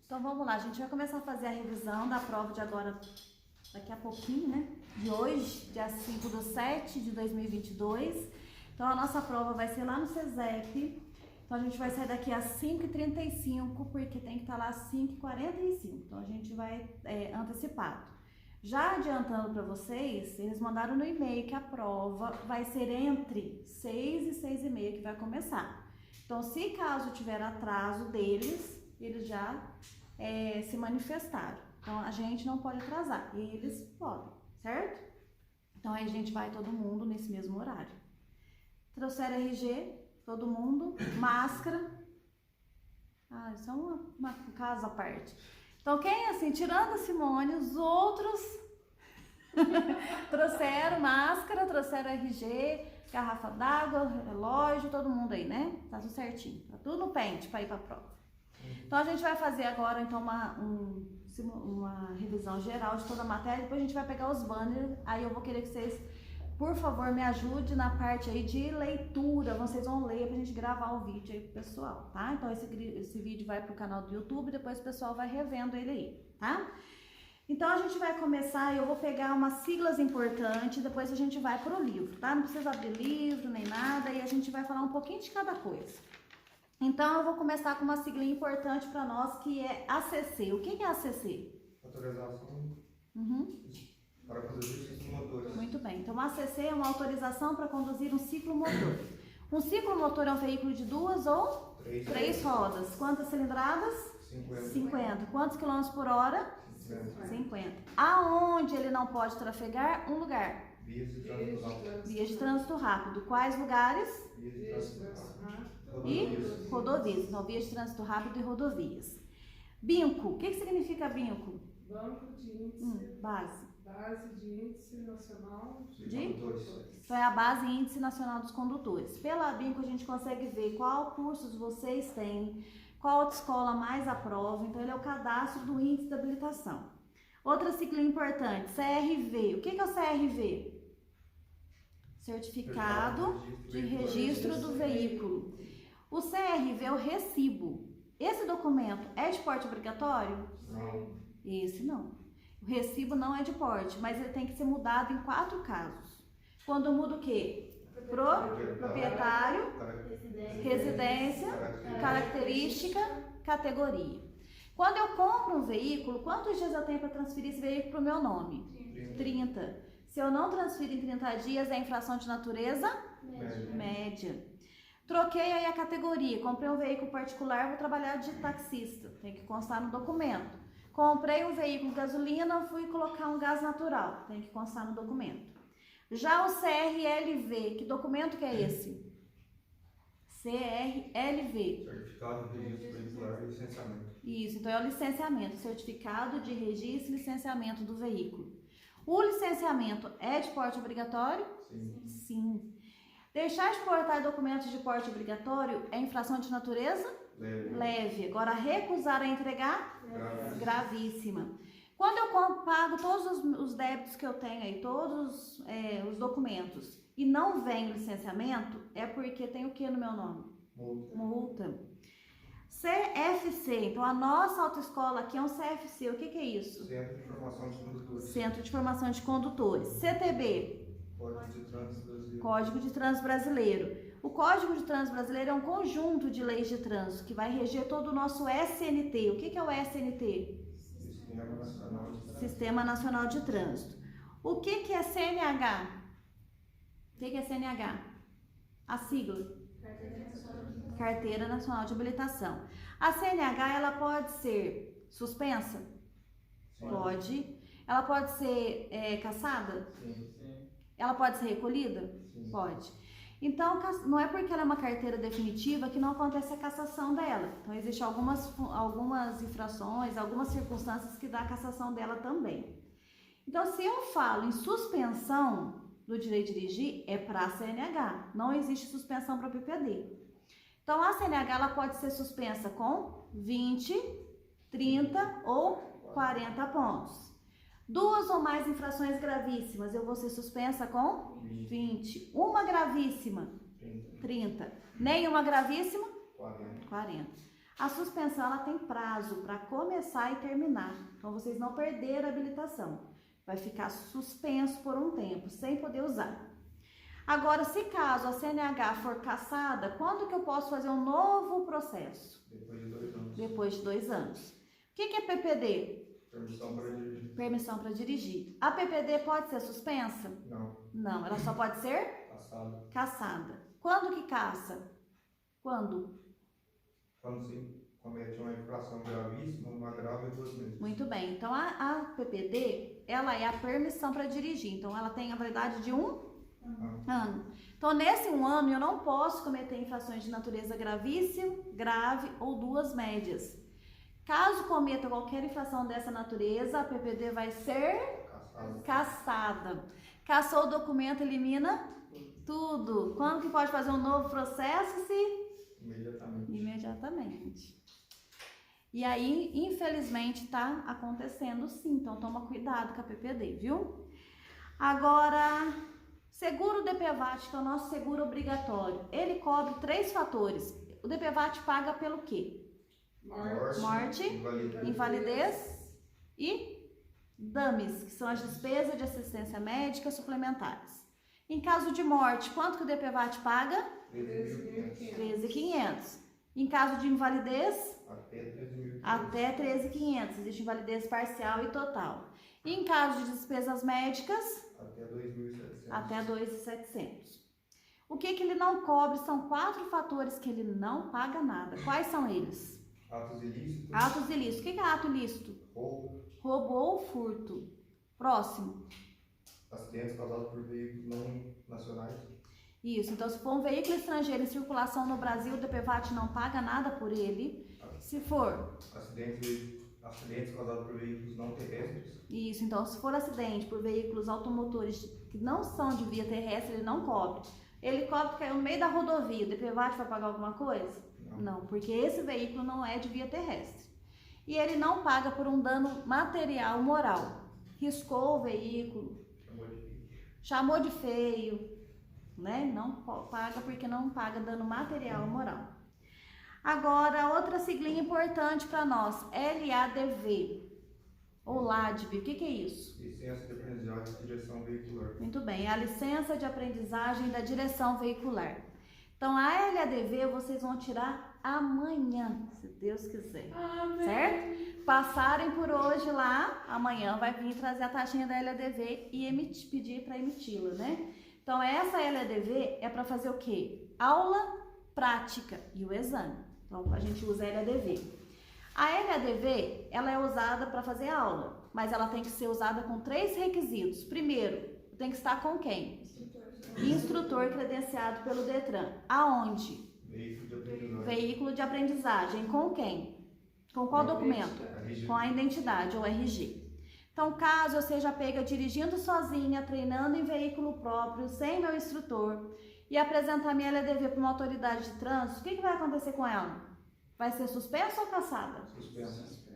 Então vamos lá, a gente vai começar a fazer a revisão da prova de agora, daqui a pouquinho, né? De hoje, dia 5/7/2022. Então a nossa prova vai ser lá no SESEP. Então a gente vai sair daqui às 5h35, porque tem que estar lá às 5h45. Então a gente vai antecipado. Já adiantando para vocês, eles mandaram no e-mail que a prova vai ser entre 6 e 6h30 que vai começar. Então se caso tiver atraso deles, eles já se manifestaram. Então a gente não pode atrasar, eles podem, certo? Então aí a gente vai todo mundo nesse mesmo horário. Trouxeram RG, todo mundo, máscara. Ah, isso é uma casa à parte. Então quem assim, tirando a Simone, os outros trouxeram máscara, trouxeram RG, garrafa d'água, relógio, todo mundo aí, né? Tá tudo certinho, tá tudo no pente para ir para a prova. Então a gente vai fazer agora então uma revisão geral de toda a matéria, depois a gente vai pegar os banners, aí eu vou querer que vocês, por favor, me ajudem na parte aí de leitura, vocês vão ler pra gente gravar o vídeo aí pro pessoal, tá? Então esse vídeo vai pro canal do YouTube, depois o pessoal vai revendo ele aí, tá? Então a gente vai começar, eu vou pegar umas siglas importantes, depois a gente vai pro livro, tá? Não precisa abrir livro nem nada, e a gente vai falar um pouquinho de cada coisa. Então, eu vou começar com uma sigla importante para nós, que é ACC. O que é ACC? Autorização para conduzir ciclomotores. Muito bem. Então, ACC é uma autorização para conduzir um ciclomotor. Um ciclomotor é um veículo de 2 ou 3 rodas. Quantas cilindradas? 50. Quantos quilômetros por hora? 50. Aonde ele não pode trafegar? Um lugar. Vias de trânsito rápido. Vias de trânsito rápido. Quais lugares? Vias de trânsito rápido. E rodovias. Então, vias de trânsito rápido e rodovias. BINCO. O que significa BINCO? Banco de índice. Base. Base de índice nacional de condutores. Então, é a base índice nacional dos condutores. Pela BINCO, a gente consegue ver qual cursos vocês têm, qual autoescola mais aprova. Então, ele é o cadastro do índice de habilitação. Outra sigla importante, CRV. O que é o CRV? Certificado de Registro do Veículo. O CRV é o recibo. Esse documento é de porte obrigatório? Não. Esse não. O recibo não é de porte, mas ele tem que ser mudado em 4 casos. Quando muda o quê? Proprietário, residência, característica, categoria. Quando eu compro um veículo, quantos dias eu tenho para transferir esse veículo para o meu nome? 30. Se eu não transfiro em 30 dias, é infração de natureza? Média. Troquei aí a categoria, comprei um veículo particular, vou trabalhar de taxista, tem que constar no documento. Comprei um veículo gasolina, fui colocar um gás natural, tem que constar no documento. Já o CRLV, que documento que é esse? CRLV. Certificado de Registro Veicular e Licenciamento. Isso, então é o licenciamento, certificado de registro e licenciamento do veículo. O licenciamento é de porte obrigatório? Sim. Sim. Deixar de portar documentos de porte obrigatório é infração de natureza? Leve. Agora, recusar a entregar? Gravíssima. Quando eu pago todos os débitos que eu tenho aí, todos os documentos, e não vem o licenciamento, é porque tem o que no meu nome? Multa. CFC, então a nossa autoescola aqui é um CFC, o que é isso? Centro de Formação de Condutores. Centro de Formação de Condutores. CTB? Código de Trânsito Brasileiro. Código de Trânsito Brasileiro. O Código de Trânsito Brasileiro é um conjunto de leis de trânsito que vai reger todo o nosso SNT. O que é o SNT? Sistema Nacional de Trânsito. Sistema Nacional de Trânsito. O que é CNH? O que é CNH? A sigla? Carteira Nacional de Habilitação. A CNH, ela pode ser suspensa? Sim. Pode. Ela pode ser cassada? Sim. Ela pode ser recolhida? Sim. Pode. Então, não é porque ela é uma carteira definitiva que não acontece a cassação dela. Então, existem algumas infrações, algumas circunstâncias que dá a cassação dela também. Então, se eu falo em suspensão do direito de dirigir, é para a CNH. Não existe suspensão para a PPD. Então, a CNH ela pode ser suspensa com 20, 30 ou 40 pontos. 2 ou mais infrações gravíssimas, eu vou ser suspensa com 20. Uma gravíssima, 30. Nenhuma gravíssima, 40. A suspensão ela tem prazo para começar e terminar. Então vocês não perderam a habilitação. Vai ficar suspenso por um tempo, sem poder usar. Agora, se caso a CNH for cassada, quando que eu posso fazer um novo processo? Depois de 2 anos. Depois de 2 anos. O que é PPD? Permissão para dirigir. Permissão para dirigir. A PPD pode ser suspensa? Não. Não, ela só pode ser Passado. cassada. Quando que caça? Quando? Quando se comete uma infração gravíssima, uma grave e 2 meses. Muito bem. Então, a PPD, ela é a permissão para dirigir. Então, ela tem a validade de 1 ano. Então, nesse 1 ano, eu não posso cometer infrações de natureza gravíssima, grave ou 2 médias. Caso cometa qualquer infração dessa natureza, a PPD vai ser cassada. Cassou o documento, elimina tudo. Quando que pode fazer um novo processo? Imediatamente. Imediatamente. E aí, infelizmente, tá acontecendo sim. Então, toma cuidado com a PPD, viu? Agora, seguro DPVAT, que é o nosso seguro obrigatório. Ele cobre 3 fatores. O DPVAT paga pelo quê? Morte, invalidez e dames, que são as despesas de assistência médica suplementares. Em caso de morte, quanto que o DPVAT paga? 13.500. Em caso de invalidez? Até 13.500. Existe invalidez parcial e total. E em caso de despesas médicas? Até 2.700. O que ele não cobre são 4 fatores que ele não paga nada. Quais são eles? Atos ilícitos. Atos ilícitos. O que é ato ilícito? Roubo ou furto. Próximo. Acidentes causados por veículos não nacionais. Isso. Então, se for um veículo estrangeiro em circulação no Brasil, o DPVAT não paga nada por ele. Se for... Acidentes causados por veículos não terrestres. Isso. Então, se for acidente por veículos automotores que não são de via terrestre, ele não cobre. Helicóptero caiu no meio da rodovia, o DPVAT vai pagar alguma coisa? Não, porque esse veículo não é de via terrestre. E ele não paga por um dano material moral. Riscou o veículo, chamou de feio, né? Não paga porque não paga dano material moral. Agora, outra siglinha importante para nós, LADV, ou LADV, o que é isso? Licença de aprendizagem de direção veicular. Muito bem, é a licença de aprendizagem da direção veicular. Então, a LADV vocês vão tirar amanhã, se Deus quiser. Amém. Certo? Passarem por hoje lá, amanhã vai vir trazer a taxinha da LADV e pedir para emiti-la, né? Então, essa LADV é para fazer o quê? Aula prática e o exame. Então, a gente usa a LADV. A LADV, ela é usada para fazer aula, mas ela tem que ser usada com 3 requisitos. Primeiro, tem que estar com quem? Instrutor credenciado pelo Detran. Aonde? Veículo de aprendizagem. Com quem? Com qual documento? Com a identidade ou RG. Então, caso eu seja pega dirigindo sozinha, treinando em veículo próprio, sem meu instrutor, e apresentar minha LADV para uma autoridade de trânsito, o que vai acontecer com ela? Vai ser suspensa ou cassada?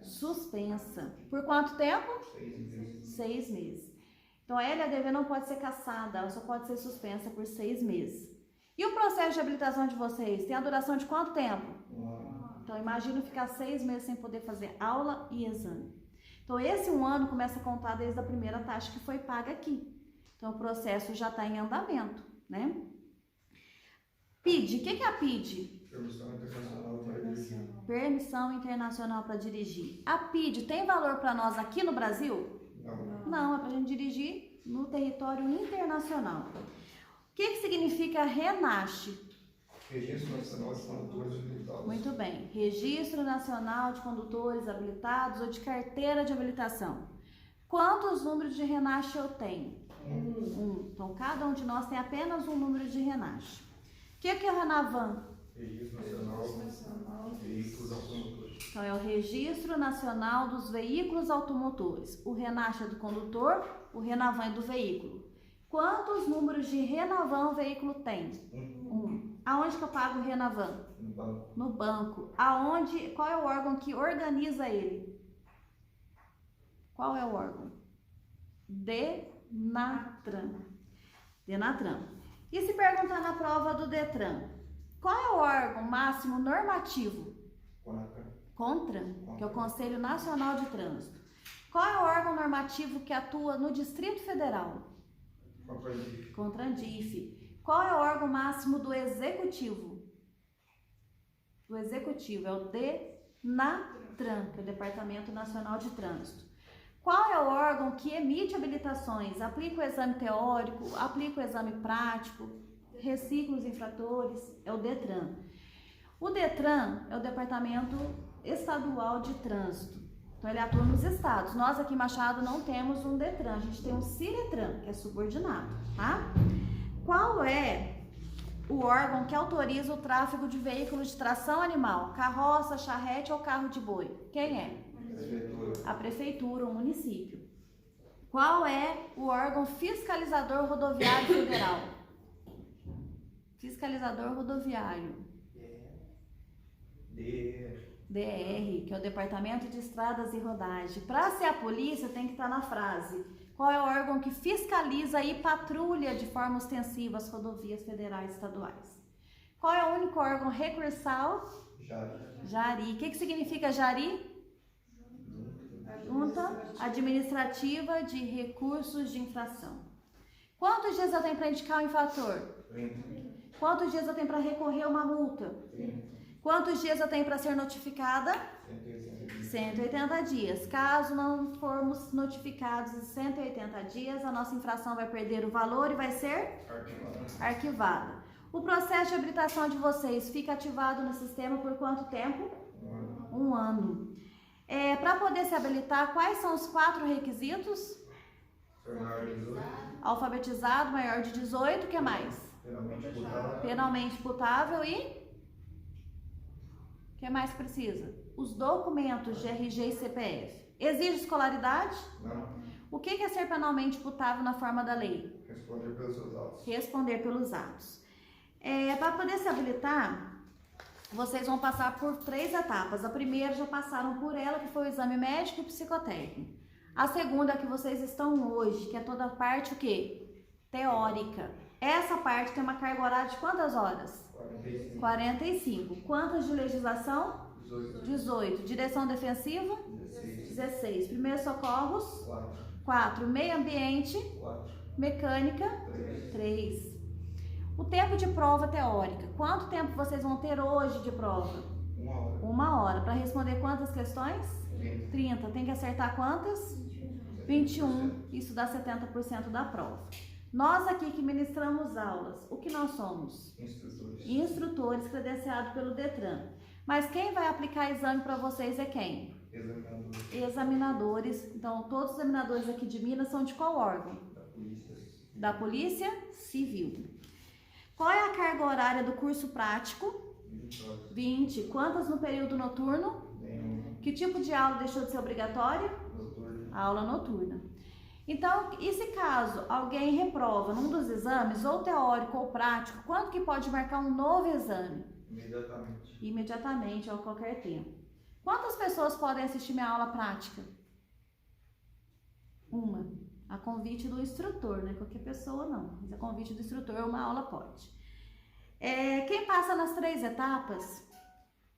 Suspensa. Por quanto tempo? 6 meses. Então, a LADV não pode ser cassada, ela só pode ser suspensa por 6 meses. E o processo de habilitação de vocês tem a duração de quanto tempo? Então, imagina ficar 6 meses sem poder fazer aula e exame. Então, esse 1 ano começa a contar desde a primeira taxa que foi paga aqui. Então, o processo já está em andamento, né? PID, o que é a PID? Permissão internacional para dirigir. Permissão internacional para dirigir. A PID tem valor para nós aqui no Brasil? Não, é para a gente dirigir no território internacional. O que significa RENASH? Registro Nacional de Condutores Habilitados. Muito bem. Registro Nacional de Condutores Habilitados ou de Carteira de Habilitação. Quantos números de RENASH eu tenho? 1. Então, cada um de nós tem apenas um número de RENASH. O que é o RENAVAN? Registro Nacional de Veículos Automotores. Então, é o Registro Nacional dos Veículos Automotores. O RENASH é do condutor, o RENAVAN é do veículo. Quantos números de RENAVAN o veículo tem? 1. Aonde que eu pago o RENAVAN? No banco. No banco. Qual é o órgão que organiza ele? Qual é o órgão? Denatran. Denatran. E se perguntar na prova do Detran, qual é o órgão máximo normativo? CONTRAN, que é o Conselho Nacional de Trânsito. Qual é o órgão normativo que atua no Distrito Federal? CONTRANDIF. Qual é o órgão máximo do Executivo? Do Executivo, é o DENATRAN, que é o Departamento Nacional de Trânsito. Qual é o órgão que emite habilitações, aplica o exame teórico, aplica o exame prático, recicla os infratores? É o DETRAN. O DETRAN é o Departamento Estadual de Trânsito. Então, ele atua nos estados. Nós aqui em Machado não temos um DETRAN, a gente tem um CIRETRAN, que é subordinado, tá? Qual é o órgão que autoriza o tráfego de veículos de tração animal, carroça, charrete ou carro de boi? Quem é? A prefeitura, o município. Qual é o órgão fiscalizador rodoviário federal? Fiscalizador rodoviário. DR, que é o Departamento de Estradas e Rodagem. Para ser a polícia, tem que estar na frase. Qual é o órgão que fiscaliza e patrulha de forma ostensiva as rodovias federais e estaduais? Qual é o único órgão recursal? Jari. O que significa Jari? Junta Administrativa de Recursos de Infração. Quantos dias eu tenho para indicar o infrator? 30. Quantos dias eu tenho para recorrer a uma multa? 30. Quantos dias eu tenho para ser notificada? 180. 180 dias. Caso não formos notificados em 180 dias, a nossa infração vai perder o valor e vai ser arquivada. O processo de habilitação de vocês fica ativado no sistema por quanto tempo? 1 ano. Para poder se habilitar, quais são os 4 requisitos? Alfabetizado, maior de 18, o que mais? Penalmente imputável e... O que mais precisa? Os documentos de RG e CPF. Exige escolaridade? Não. O que é ser penalmente imputável na forma da lei? Responder pelos seus atos. Responder pelos atos. Para poder se habilitar, vocês vão passar por 3 etapas. A primeira já passaram por ela, que foi o exame médico e psicotécnico. A segunda que vocês estão hoje, que é toda a parte o quê? Teórica. Essa parte tem uma carga horária de quantas horas? 45. Quantas de legislação? 18. Direção defensiva? 16. Primeiros socorros? 4. Meio ambiente? 4. Mecânica? 3. O tempo de prova teórica. Quanto tempo vocês vão ter hoje de prova? 1 hora. 1 hora. Para responder quantas questões? 30. Tem que acertar quantas? 21. Isso dá 70% da prova. Nós aqui que ministramos aulas, o que nós somos? Instrutores credenciados pelo DETRAN. Mas quem vai aplicar exame para vocês é quem? Examinadores. Então, todos os examinadores aqui de Minas são de qual órgão? Da Polícia Civil. Qual é a carga horária do curso prático? 20. Quantas no período noturno? Nenhum. Que tipo de aula deixou de ser obrigatória? Noturno. Aula noturna. Então, e se caso alguém reprova num dos exames, ou teórico ou prático, quando que pode marcar um novo exame? Imediatamente. Imediatamente, ou a qualquer tempo. Quantas pessoas podem assistir minha aula prática? 1. A convite do instrutor, né? Qualquer pessoa não, mas a convite do instrutor, uma aula pode. Quem passa nas 3 etapas,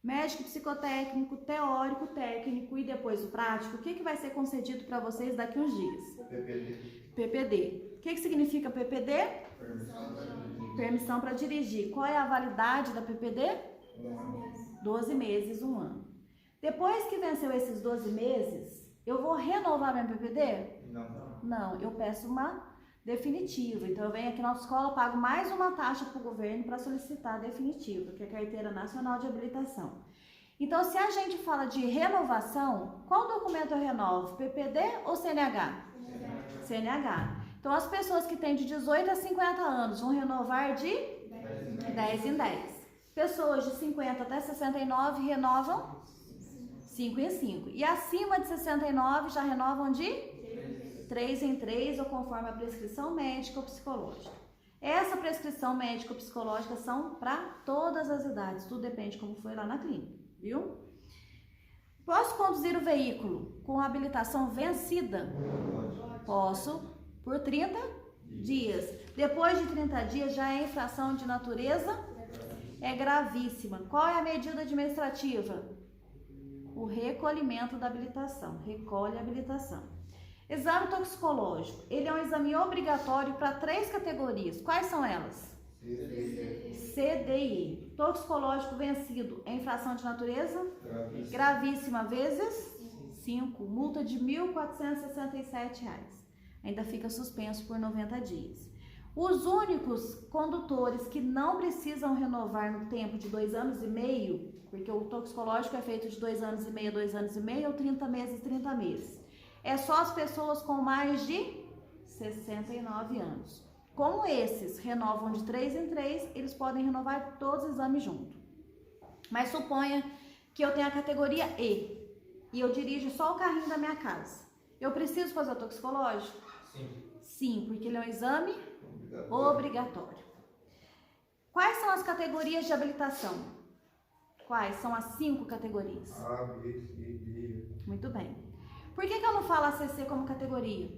médico, psicotécnico, teórico, técnico e depois o prático, o que vai ser concedido para vocês daqui uns dias? PPD. O que significa PPD? Permissão para dirigir. Qual é a validade da PPD? 12 meses, 1 ano. Depois que venceu esses 12 meses, eu vou renovar minha PPD? Não, eu peço uma definitiva. Então, eu venho aqui na escola, pago mais uma taxa para o governo para solicitar a definitiva, que é a Carteira Nacional de Habilitação. Então, se a gente fala de renovação, qual documento eu renovo? PPD ou CNH? CNH. Então, as pessoas que têm de 18 a 50 anos vão renovar de 10 em 10. Pessoas de 50 até 69 renovam 5 em 5. E acima de 69 já renovam de 3 em 3 ou conforme a prescrição médica ou psicológica. Essa prescrição médica ou psicológica são para todas as idades, tudo depende de como foi lá na clínica, viu? Posso conduzir o veículo com habilitação vencida? Posso, por 30 dias. Depois de 30 dias já é infração de natureza? É gravíssima. Qual é a medida administrativa? o recolhimento da habilitação. Recolhe a habilitação. Exame toxicológico. Ele é um exame obrigatório para 3 categorias. Quais são elas? C, D e E. Toxicológico vencido é infração de natureza? Gravíssima vezes 5. Multa de R$ 1.467. Ainda fica suspenso por 90 dias. Os únicos condutores que não precisam renovar no tempo de 2 anos e meio, porque o toxicológico é feito de 2 anos e meio a 2 anos e meio, ou 30 meses, 30 meses. É só as pessoas com mais de 69 anos. Como esses renovam de 3 em 3, eles podem renovar todos os exames juntos. Mas suponha que eu tenha a categoria E e eu dirijo só o carrinho da minha casa. Eu preciso fazer o toxicológico? Sim. Sim, porque ele é um exame obrigatório. Quais são as categorias de habilitação? Quais são as 5 categorias? A, B, C, D. Muito bem. Por que eu não falo ACC como categoria?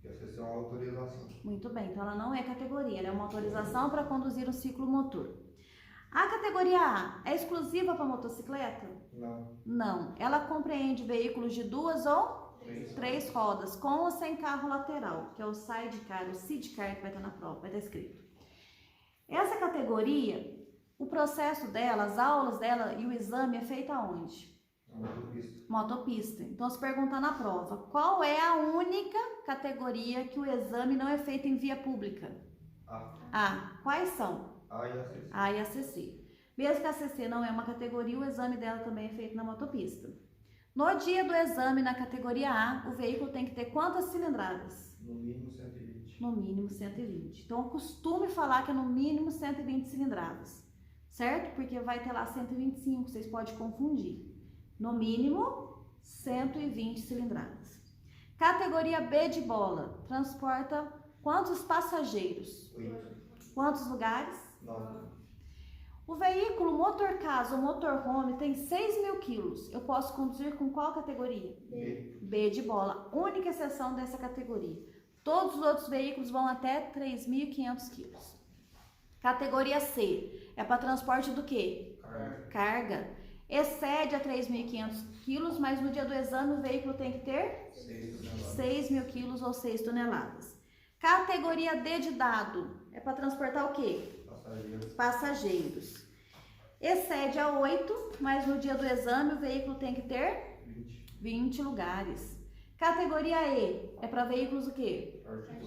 Porque essa é uma autorização. Muito bem, então ela não é categoria, ela é uma autorização para conduzir um ciclo motor. A categoria A é exclusiva para motocicleta? Não. Não, ela compreende veículos de 2 ou 3 rodas, com ou sem carro lateral, que é o sidecar, o sidecar que vai estar na prova, vai estar escrito. Essa categoria, o processo dela, as aulas dela e o exame é feito aonde? Motopista. Então, se perguntar na prova, qual é a única categoria que o exame não é feito em via pública? A. Quais são? A e a C. A e a CC. Mesmo que a CC não é uma categoria, o exame dela também é feito na motopista. No dia do exame na categoria A, o veículo tem que ter quantas cilindradas? No mínimo 120. No mínimo 120. Então, eu costumo falar que é no mínimo 120 cilindradas, certo? Porque vai ter lá 125, vocês podem confundir. No mínimo, 120 cilindradas. Categoria B de bola. Transporta quantos passageiros? 8. Quantos lugares? 9. O veículo motorcasa ou motorhome tem 6.000 quilos. Eu posso conduzir com qual categoria? B. B de bola. Única exceção dessa categoria. Todos os outros veículos vão até 3.500 quilos. Categoria C. É para transporte do quê? Carga. Excede a 3.500 quilos, mas no dia do exame o veículo tem que ter 6.000 quilos ou 6 toneladas. Categoria D de dado, é para transportar o quê? Passageiros. Excede a 8, mas no dia do exame o veículo tem que ter 20 lugares. Categoria E, é para veículos o quê?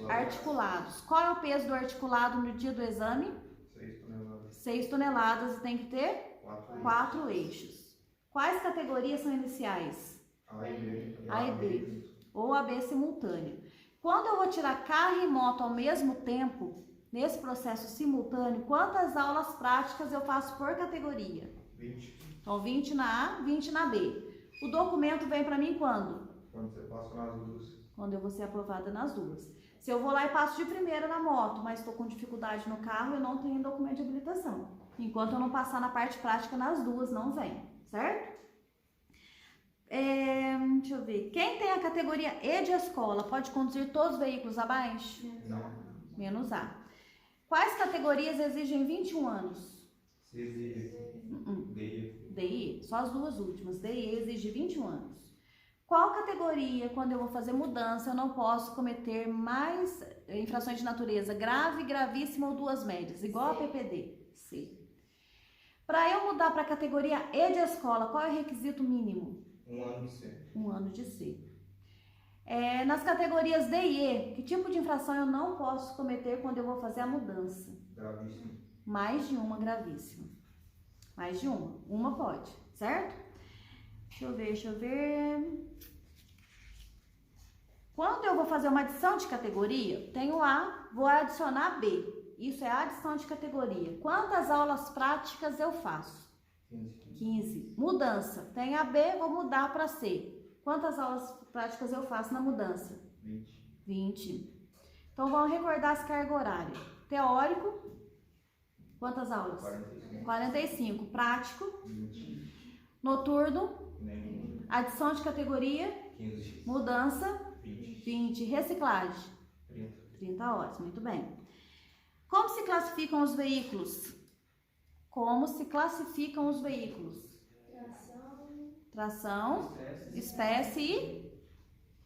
Articulados. Qual é o peso do articulado no dia do exame? 6 toneladas. 6 toneladas e tem que ter 4 eixos. Quais categorias são iniciais? A e B. A e B. Ou AB simultâneo. Quando eu vou tirar carro e moto ao mesmo tempo, nesse processo simultâneo, quantas aulas práticas eu faço por categoria? 20. Então, 20 na A, 20 na B. O documento vem para mim quando? Quando você passa nas duas. Quando eu vou ser aprovada nas duas. Se eu vou lá e passo de primeira na moto, mas estou com dificuldade no carro, eu não tenho documento de habilitação. Enquanto eu não passar na parte prática nas duas, não vem, certo? Deixa eu ver. Quem tem a categoria E de escola pode conduzir todos os veículos abaixo? Não. Menos A. Quais categorias exigem 21 anos? C, D, D e E. Só as duas últimas. D e E exige 21 anos. Qual categoria, quando eu vou fazer mudança, eu não posso cometer mais infrações de natureza grave, gravíssima ou 2 médias? Igual a PPD. C. Para eu mudar para a categoria E de escola, qual é o requisito mínimo? 1 ano de C. 1 ano de C. Nas categorias D e E, que tipo de infração eu não posso cometer quando eu vou fazer a mudança? Gravíssimo. Mais de uma gravíssima. Mais de uma. Uma pode, certo? Deixa eu ver. Quando eu vou fazer uma adição de categoria, tenho A, vou adicionar B. Isso é adição de categoria. Quantas aulas práticas eu faço? 15. Mudança. Tem a B, vou mudar para C. Quantas aulas práticas eu faço na mudança? 20. Então, vamos recordar as cargas horárias. Teórico, quantas aulas? 45. Prático. 20. Noturno. Nenhum. Adição de categoria. 15. Mudança. 20. Reciclagem. 30 horas. Muito bem. Como se classificam os veículos? Como se classificam os veículos? tração, espécie e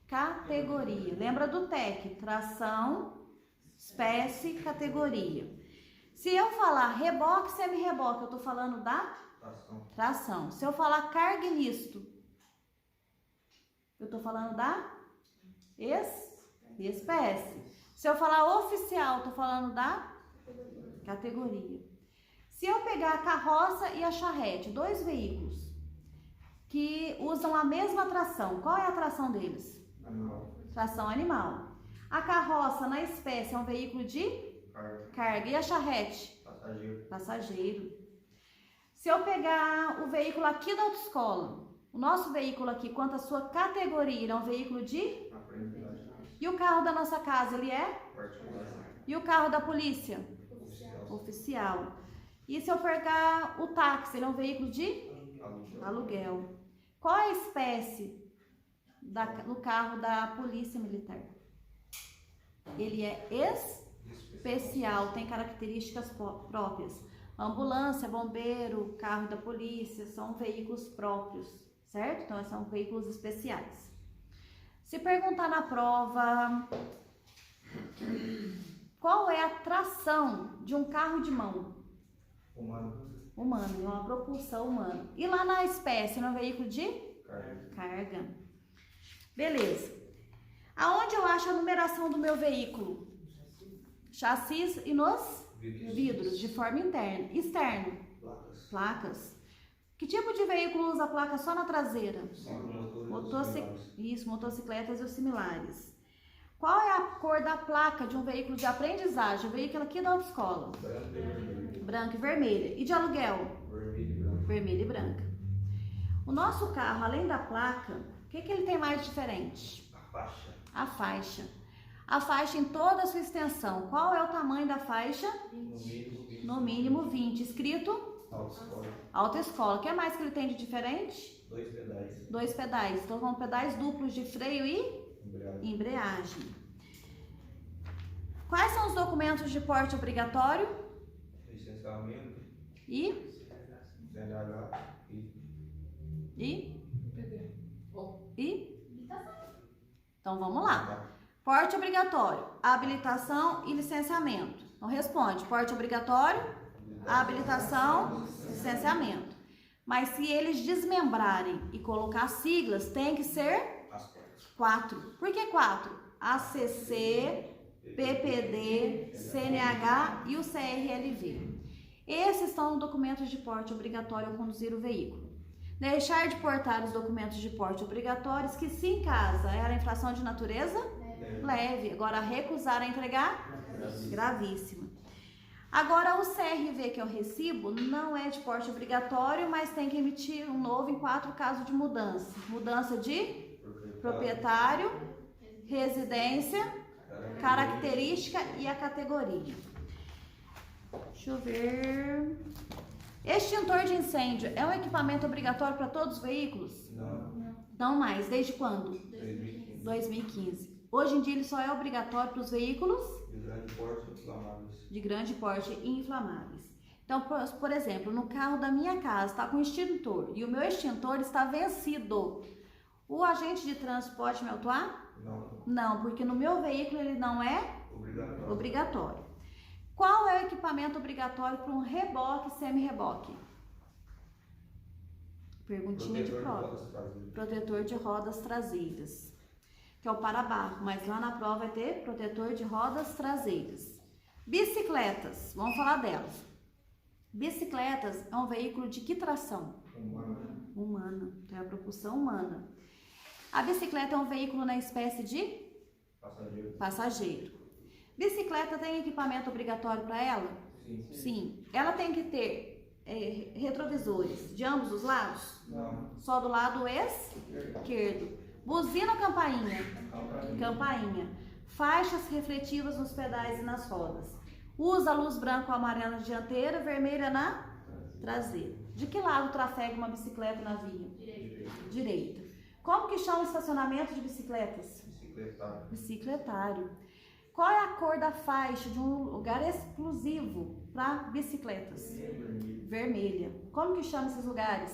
categoria. Lembra do TEC? Tração, espécie, categoria. Se eu falar reboque, semi-reboque, eu tô falando da tração. Se eu falar carga e misto, eu tô falando da espécie. Se eu falar oficial, eu tô falando da categoria. Se eu pegar a carroça e a charrete, dois veículos que usam a mesma tração, qual é a tração deles? Animal. Tração animal. A carroça na espécie é um veículo de carga. E a charrete? Passageiro. Se eu pegar o veículo aqui da autoescola, o nosso veículo aqui, quanto à sua categoria, ele é um veículo de? Aprendizagem. E o carro da nossa casa, ele é? Particular. E o carro da polícia? Oficial. E se eu pegar o táxi, ele é um veículo de? Aluguel. Qual é a espécie do carro da polícia militar? Ele é especial, tem características próprias. Ambulância, bombeiro, carro da polícia, são veículos próprios, certo? Então, são veículos especiais. Se perguntar na prova, qual é a tração de um carro de mão? Humano, é uma propulsão humana. E lá na espécie, no veículo de? Carga. Beleza. Aonde eu acho a numeração do meu veículo? Chassis e nos vidros, de forma interna. Externo? Placas. Que tipo de veículo usa placa só na traseira? Motocicletas e os similares. Qual é a cor da placa de um veículo de aprendizagem? O veículo aqui da autoescola? Branca e vermelha. E de aluguel? Vermelha e branca. O nosso carro, além da placa, o que ele tem mais diferente? A faixa. A faixa em toda a sua extensão. Qual é o tamanho da faixa? No mínimo 20. Escrito? Autoescola. O que mais que ele tem de diferente? 2 pedais. Então, são pedais duplos de freio e embreagem. Quais são os documentos de porte obrigatório? Licenciamento. E? CNH. E? Então, vamos lá. Porte obrigatório, habilitação e licenciamento. Então, responde. Porte obrigatório, habilitação, licenciamento. Mas se eles desmembrarem e colocar siglas, tem que ser 4. Por que 4? ACC, PPD, CNH e o CRLV. Esses são documentos de porte obrigatório ao conduzir o veículo. Deixar de portar os documentos de porte obrigatórios, que se em casa era infração de natureza leve. Agora, recusar a entregar, gravíssima. Agora, o CRV, que é o recibo, não é de porte obrigatório, mas tem que emitir um novo em 4 casos de mudança. Mudança de proprietário, residência, característica e a categoria. Deixa eu ver. Extintor de incêndio é um equipamento obrigatório para todos os veículos? Não mais. Desde quando? 2015. Hoje em dia ele só é obrigatório para os veículos de grande porte e inflamáveis. Então, por exemplo, no carro da minha casa está com extintor e o meu extintor está vencido. O agente de trânsito pode me autuar? Não, porque no meu veículo ele não é obrigatório. Qual é o equipamento obrigatório para um reboque e semi-reboque? Perguntinha de prova. Protetor de rodas traseiras, que é o para-barro, mas lá na prova vai ter protetor de rodas traseiras. Bicicletas, vamos falar delas. Bicicletas é um veículo de que tração? Humana, então é a propulsão humana. A bicicleta é um veículo na espécie de? Passageiro. Bicicleta tem equipamento obrigatório para ela? Sim. Ela tem que ter retrovisores de ambos os lados? Não. Só do lado esquerdo. Buzina ou campainha? Campainha. Faixas refletivas nos pedais e nas rodas. Usa luz branca ou amarela na dianteira, vermelha na traseira. De que lado trafega uma bicicleta na via? Direita. Como que chama o estacionamento de bicicletas? Bicicletário. Qual é a cor da faixa de um lugar exclusivo para bicicletas? Vermelha. Como que chama esses lugares?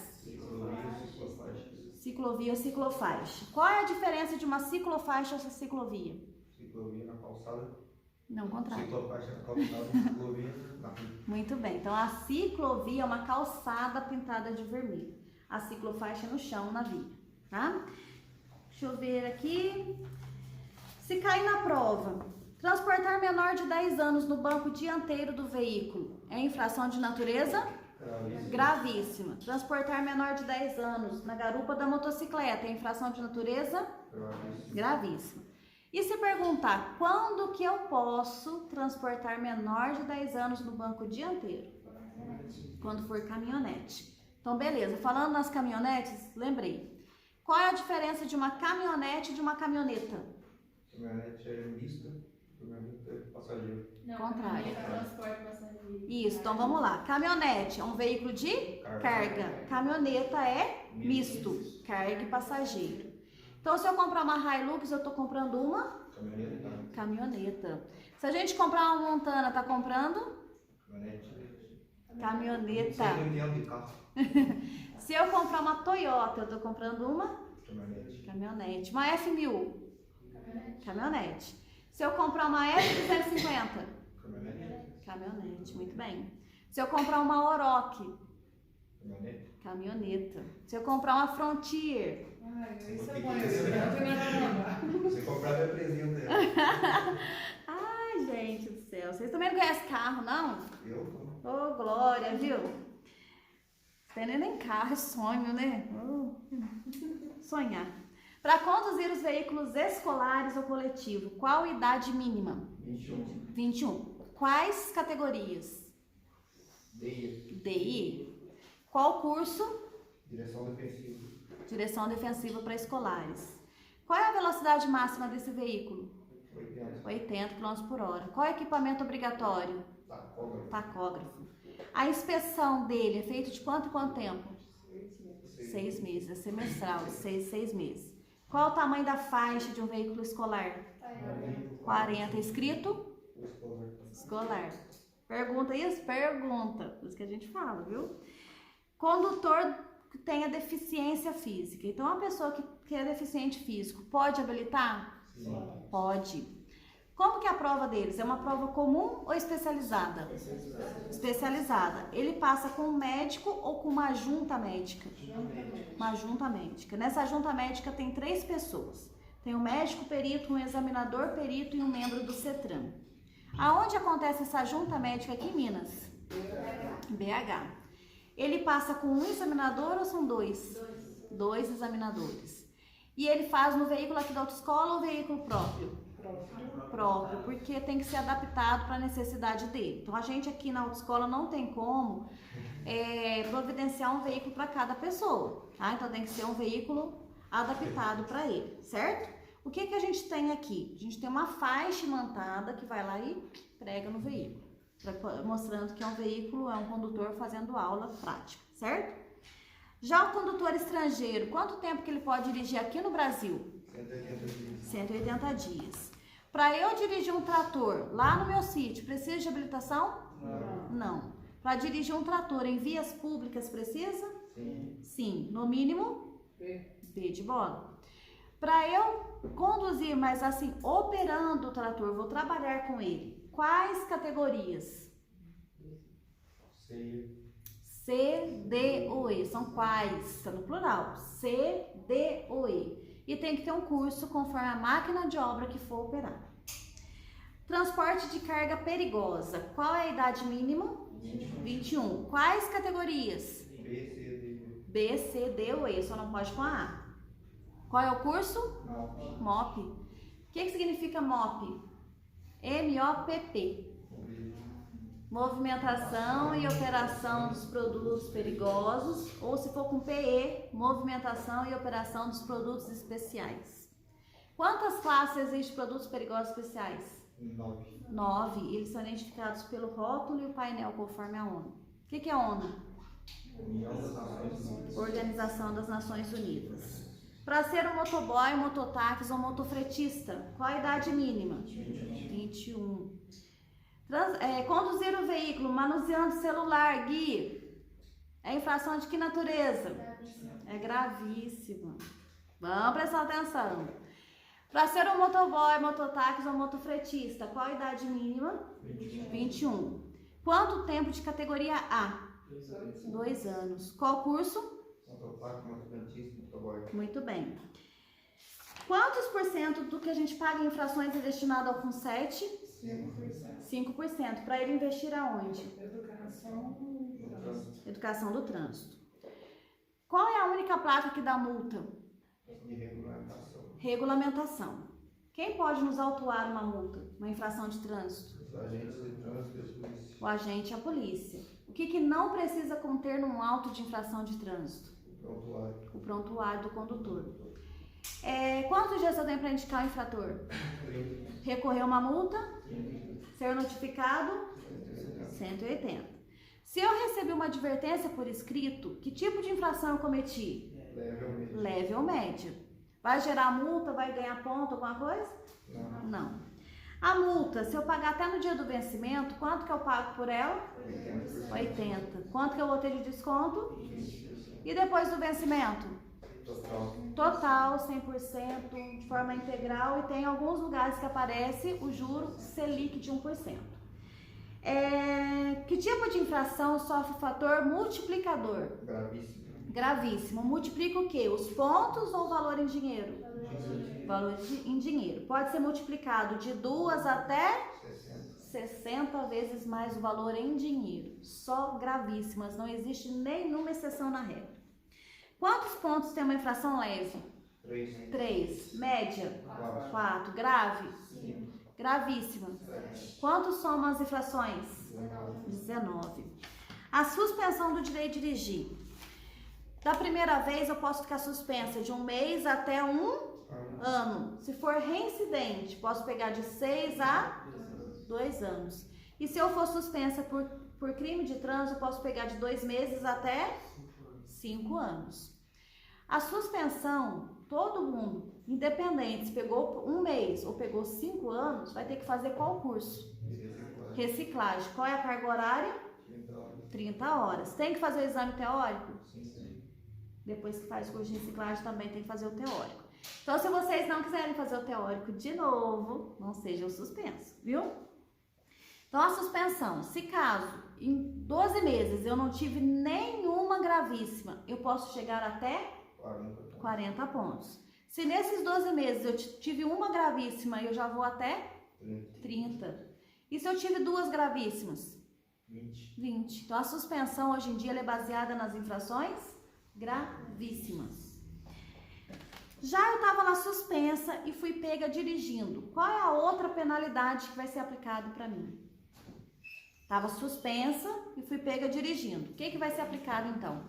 Ciclovia ou ciclofaixa. Qual é a diferença de uma ciclofaixa ou ciclovia? Ciclovia na calçada. Não, o contrário. Ciclofaixa na calçada, ciclovia na rua. Muito bem. Então, a ciclovia é uma calçada pintada de vermelho. A ciclofaixa é no chão, na via, tá? Deixa eu ver aqui. Se cair na prova, transportar menor de 10 anos no banco dianteiro do veículo é infração de natureza? Gravíssima. Transportar menor de 10 anos na garupa da motocicleta é infração de natureza? Gravíssima. E se perguntar, quando que eu posso transportar menor de 10 anos no banco dianteiro? Quando for caminhonete. Então, beleza. Falando nas caminhonetes, lembrei. Qual é a diferença de uma caminhonete e de uma caminhoneta? Caminhonete é mista, caminhonete é passageiro. Não, Contrário. caminhonete é transporte passageiro. Isso, então vamos lá. Caminhonete é um veículo de carga. Caminhoneta é misto, carga e passageiro. Então, se eu comprar uma Hilux, eu tô comprando uma caminhoneta. Se a gente comprar uma Montana, tá comprando? Caminhoneta. Se eu comprar uma Toyota, eu tô comprando uma caminhonete. Uma F1000, caminhonete. Se eu comprar uma F250, caminhonete, muito bem. Se eu comprar uma Oroch, caminhoneta. Se eu comprar uma Frontier, Isso é bom, eu você comprar meu presente. ai, gente do céu, vocês também não conhecem carro, não? Eu Ô, glória, viu? Tem nem carro, é sonho, né? Sonhar. Para conduzir os veículos escolares ou coletivo, qual idade mínima? 21. Quais categorias? DI. Qual curso? Direção defensiva para escolares. Qual é a velocidade máxima desse veículo? 80 km por hora. Qual é o equipamento obrigatório? Tacógrafo. A inspeção dele é feita de quanto em quanto tempo? 6 meses. É semestral, de 6 meses. Qual é o tamanho da faixa de um veículo escolar? 40. Escrito? Escolar. Pergunta isso? Pergunta. Por isso que a gente fala, viu? Condutor que tenha deficiência física. Então, uma pessoa que é deficiente físico pode habilitar? Sim. Pode. Como que é a prova deles? É uma prova comum ou especializada? Especializada. Ele passa com um médico ou com uma junta médica? Uma junta médica. Nessa junta médica tem 3 pessoas. Tem um médico perito, um examinador perito e um membro do CETRAN. Aonde acontece essa junta médica aqui em Minas? BH. Ele passa com um examinador ou são 2? 2 examinadores. E ele faz no veículo aqui da autoescola ou veículo próprio? Próprio, porque tem que ser adaptado para a necessidade dele. Então, a gente aqui na autoescola não tem como providenciar um veículo para cada pessoa, tá? Então, tem que ser um veículo adaptado para ele, certo? O que a gente tem aqui? A gente tem uma faixa imantada que vai lá e prega no veículo, mostrando que é um veículo, é um condutor fazendo aula prática, certo? Já o condutor estrangeiro, quanto tempo que ele pode dirigir aqui no Brasil? 180 dias. Para eu dirigir um trator lá no meu sítio, precisa de habilitação? Não. Para dirigir um trator em vias públicas, precisa? Sim. No mínimo? B de bola. Para eu conduzir, mas assim, operando o trator, vou trabalhar com ele. Quais categorias? C, D ou E. São quais? Está no plural. C, D ou E. E tem que ter um curso conforme a máquina de obra que for operar. Transporte de carga perigosa. Qual é a idade mínima? 21. Quais categorias? B, C, D ou E. Só não pode com a A. Qual é o curso? MOP. O que significa MOP? M-O-P-P. Movimentação e operação dos produtos perigosos, ou se for com PE, movimentação e operação dos produtos especiais. Quantas classes existem de produtos perigosos especiais? 9. Eles são identificados pelo rótulo e o painel conforme a ONU. O que é a ONU? Organização das Nações Unidas. Para ser um motoboy, um mototáxi ou um motofretista, qual a idade mínima? 21. Conduzir o veículo manuseando celular, guia, é infração de que natureza? É gravíssima. Vamos prestar atenção. Para ser um motoboy, mototáxi ou motofretista, qual a idade mínima? 21. Quanto tempo de categoria A? 2 anos. Qual curso? Mototáxi, motofretista, motoboy. Muito bem. Quantos por cento do que a gente paga em infrações é destinado ao FUNSET? 5%. 5%. Para ele investir aonde? Educação. Educação do trânsito. Qual é a única placa que dá multa? De regulamentação. Regulamentação. Quem pode nos autuar uma multa, uma infração de trânsito? Os agentes de trânsito e a polícia. O agente e a polícia. O que não precisa conter num auto de infração de trânsito? Prontuário. O prontuário do condutor. Quantos dias eu tenho para indicar o infrator? Recorrer uma multa? Ser notificado? 180. Se eu recebi uma advertência por escrito, que tipo de infração eu cometi? Leve ou média. Vai gerar multa? Vai ganhar ponto, alguma coisa? Não. A multa, se eu pagar até no dia do vencimento, quanto que eu pago por ela? 80. Quanto que eu vou ter de desconto? E depois do vencimento? Total, 100%, de forma integral, e tem alguns lugares que aparece o juro Selic de 1%. Que tipo de infração sofre o fator multiplicador? Gravíssimo. Multiplica o quê? Os pontos ou o valor em dinheiro? Valor em dinheiro. Pode ser multiplicado de 2 até 60 vezes mais o valor em dinheiro. Só gravíssimas, não existe nenhuma exceção na regra. Quantos pontos tem uma infração leve? 3. Média? 4. Grave? 5. Gravíssima. Quantos somam as infrações? 19. A suspensão do direito de dirigir. Da primeira vez eu posso ficar suspensa de 1 mês até 1 ano. Se for reincidente, posso pegar de 6 a 2 anos. E se eu for suspensa por crime de trânsito, eu posso pegar de 2 meses até 5 anos. A suspensão, todo mundo, independente se pegou 1 mês ou pegou 5 anos, vai ter que fazer qual curso? Reciclagem. Qual é a carga horária? 30 horas. Tem que fazer o exame teórico? Depois que faz o curso de reciclagem também tem que fazer o teórico. Então, se vocês não quiserem fazer o teórico de novo, não sejam suspensos, viu? Então, a suspensão, se caso em 12 meses eu não tive nenhuma gravíssima, eu posso chegar até 40 pontos. Se nesses 12 meses eu tive uma gravíssima, eu já vou até 30. E se eu tive 2 gravíssimas? 20. Então, a suspensão hoje em dia ela é baseada nas infrações gravíssimas. Já eu estava lá suspensa e fui pega dirigindo. Qual é a outra penalidade que vai ser aplicada para mim? Estava suspensa e fui pega dirigindo. O que vai ser aplicado então?